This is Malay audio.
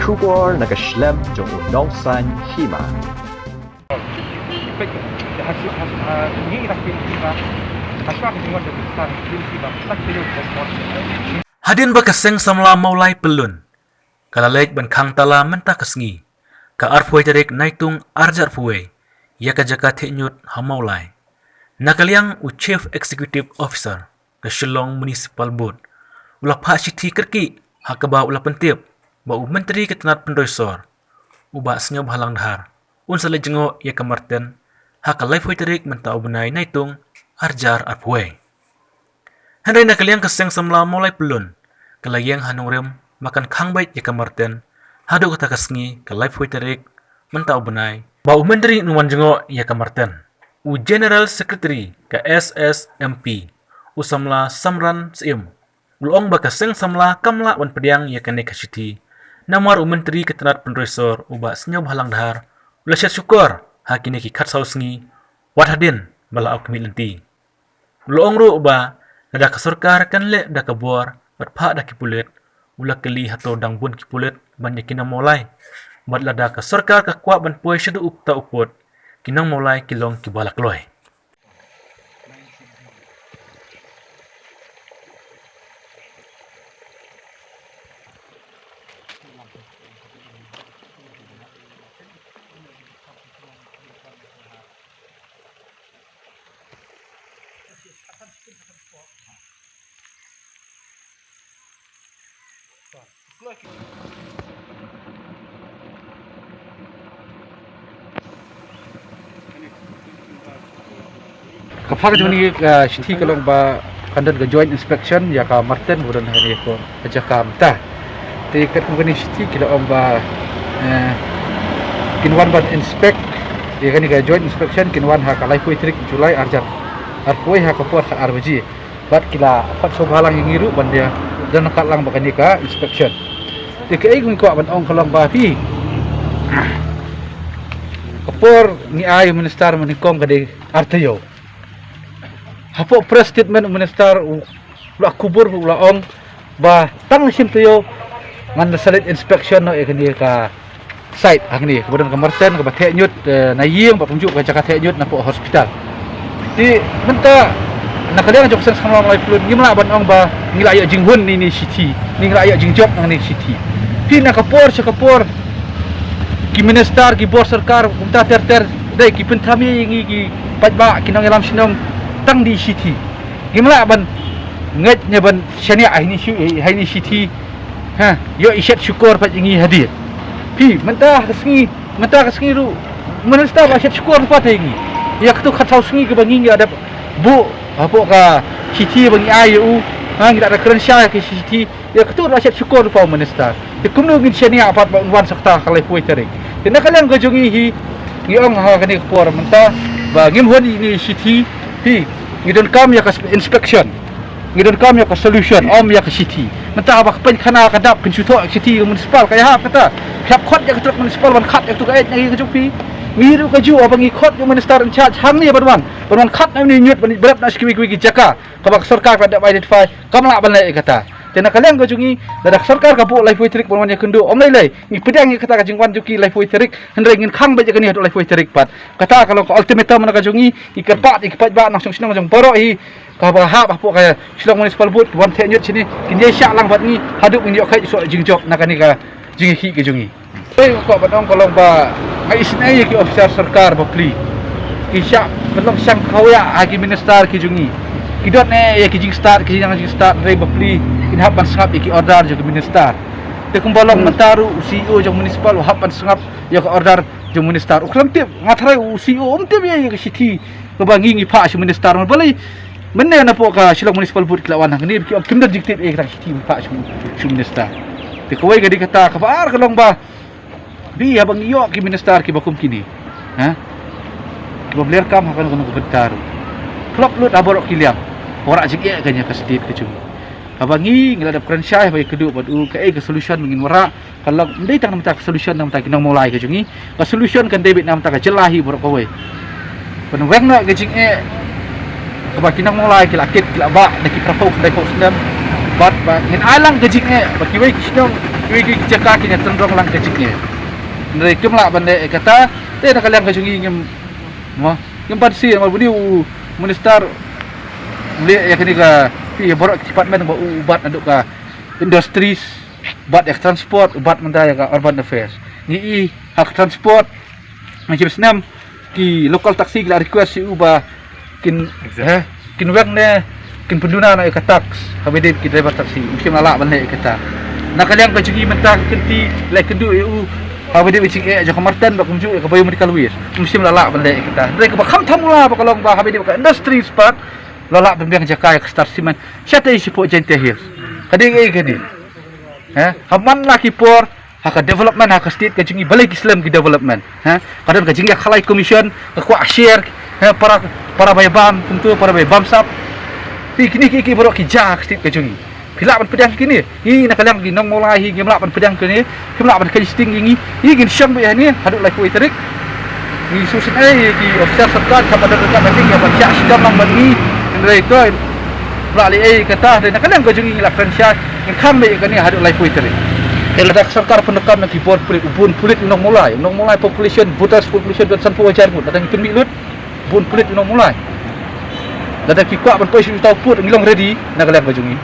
Kubor nakaslem jong unongsan hima. Hadin ba kaseng samla maulai pelun. Kalalek ban khang tala menta kasngi. Ka arfoi tarik naitung arjar fuwe. Ya ka jaka tenyut hamaulai. Nakaliang u Chief Executive Officer ka Shillong Municipal Board. Ula pa siti kerki hakaba ula pentip ba u menteri ketenat pendoisor. Uba senyob halang dahar. Un sale jengo ya ka marten hakalai foi tarik menta ubnai naitung arjar arfoi. Henry nakaliang kaseng samla maulai pelun. Kalayang hanung rem makan khang bait ya kamarten hadu kata kasngi kalai foi tarik mentau benai bau menteri nuan jengo ya kamarten u General Secretary ka SSMP u samla samran sim ulong ba kaseng samla kamla wan pediang ya kane kasiti namar u menteri ketenat penresor uba senyob halang dahar ulasya syukur hakini ki khat sausngi wat hadin bala au kemi lenti ulong ru uba nada kasorkar kan le da kabor bat pha da kipulet ula keli hato dang bun kipulet ban yakina molai bat lada ka sarkar ka kwa ban poi shedu upta upot kinang molai kilong kibalak loy Kapag juni siti kalong ba kandan ga joint inspection ya ka Martin budan hari ko aja ka mta ti kat ko ni siti kila om ba kinwan ban inspect ya kan ga joint inspection kinwan ha kalai pui trik Julai arjar arpoi ha kapor sa arbaji bat kila fat so balang ngiru ban dia dan kat lang ba kan ka inspection ti ka ing ko ban ong kalong ba pi kapor ni ay minister manikom kade artayo hapo press statement minister ula kubur ula ong ba tang sim tuyo ngan salit inspection no ekani ka site akni kemudian ke Marten ke Batek Nyut na ying ba punjuk ka Jakarta Nyut na po hospital di menta nakaliang jok sen sama mulai pelun ngimla ban ong ba ngila ayak jinghun ni city ni ngila ayak jingjok nang ni city pi na kapor ki minister ki bor sarkar kumta ter dai ki pentami ngi ki pajba kinang elam sinong tang di city gimana ban nget nya ban shania ini city ha yo isyat syukur pat ingi hadir pi mentah kesngi ru menesta ba isyat syukur pat ingi ya ketu khatau sengi ke bangi ada bu apa ka city bangi ayu ha ngi ada keren syah ke city ya ketu ba isyat syukur pa menesta te kumno ngin shania pat ba wan sakta kalai poi tarik tena kalian gajungi hi ngiong ha kani por mentah ba ngim hon ini city pi ngidon kam ya ka inspection ngidon kam ya ka solution om ya ka city mentah ba pen khana kadap kin chuto city municipal kaya ha kata khap khot ya ka municipal ban khat ya tu ka et ngi ka jupi ngiru ka ju abangi khot yo minister in charge hang ni banwan khat ni nyut ban berap na skiwi ki jaka ka bak sarkar pada identify kamla ban lai kata tena kalian gajungi dadak sarkar ka po life trik banwan ya kundu om lai ni pedang ni kata ka jingwan juki life trik hendre ngin khang ba jaka ni hot life trik pat kata kalau ka ultimatum na gajungi ikat ba nang sing jong boro hi ka ba ha po ka Shillong Municipal Board wan the nyut sini kinye syak lang bat ni haduk ni yok khai so jingjok na kani ka jingi hi gajungi ko ba dong kolong ba ai isnai ki officer sarkar ba pli ki syak belum sang khawya agi minister ki jungi kidot ne ya ki jing start re ba pli in hapan sangap iki order jo minister te kumbalong mentaru CEO jo municipal hapan sangap ya ka order jo minister ukram tip ngathrai CEO umtip ya ka city ko bangi ngi pha si minister balai menne na po ka Shillong Municipal Board kilawan hang ni ki kimda dictate e ka city pha si minister te ko wai gadi kata ka par kalong ba bi habang iyo ki minister ki bakum kini ha ki bler kam hakan ko bentar klop lut aborok kiliang ora jing e kanya ka state ka chung abangi ngiladap kran syah bai kedu badu ka ke solution mengin wara kalau ndai tang namta solution namta kinang mulai ka jungi ka solution kan debit namta ka jelahi borok kawai penweng na gajing e ka kinang mulai kila ba na ki prapok dai ko sendam bat ba ngin alang gajing e baki wai kisnong Wiki cakap kini tendrong lang keciknya. Dari kemla benda kata, nak kalian kecungi ngem parsi mal budi minister beli ya kini ka pi borok department ubat aduk ka industries ubat transport ubat mentaya ka urban affairs. Ni hak transport macam senam ki local taxi la request si ubah kin kin wang ne kin penduna na ka tax habis ki driver taxi mesti malak benda kata. Nak kalian kecungi mentang kenti like kendu eu habis dia bicik aja kemartan bak kunjuk ke bayu medical waste mesti melalak benda kita mereka bakam tamula bakalong ba habis dia bak industry spot lalak bembiang jakai ke star siman syata isi po jente hills kadang kadi haman laki por hak development hak state kajungi balik Islam ki development kadang kajungi khalai commission ke share para bayabam tentu para bayabam sap kini borok ki jak state kajungi Pilak ban pedang kini. Ini nak kalian gi nong mulai hi gemlak ban pedang kini. Gemlak ban kalisting ini. Ini gin syam ya ni haduk lai kuai terik. Ni susun ki officer serkat sama ada dekat nanti ya baca sidang mang bagi. Ndai tu lali kata dan kalian go jungi la franchise ngin khambe kani haduk lai kuai terik. Eladak serkar pendekan nak keyboard pulit nong mulai population voters population dan sampu wajar pun datang pun milut pulit nong mulai. Datang ki kuat ban posisi tau put ngilong ready nak kalian go jungi.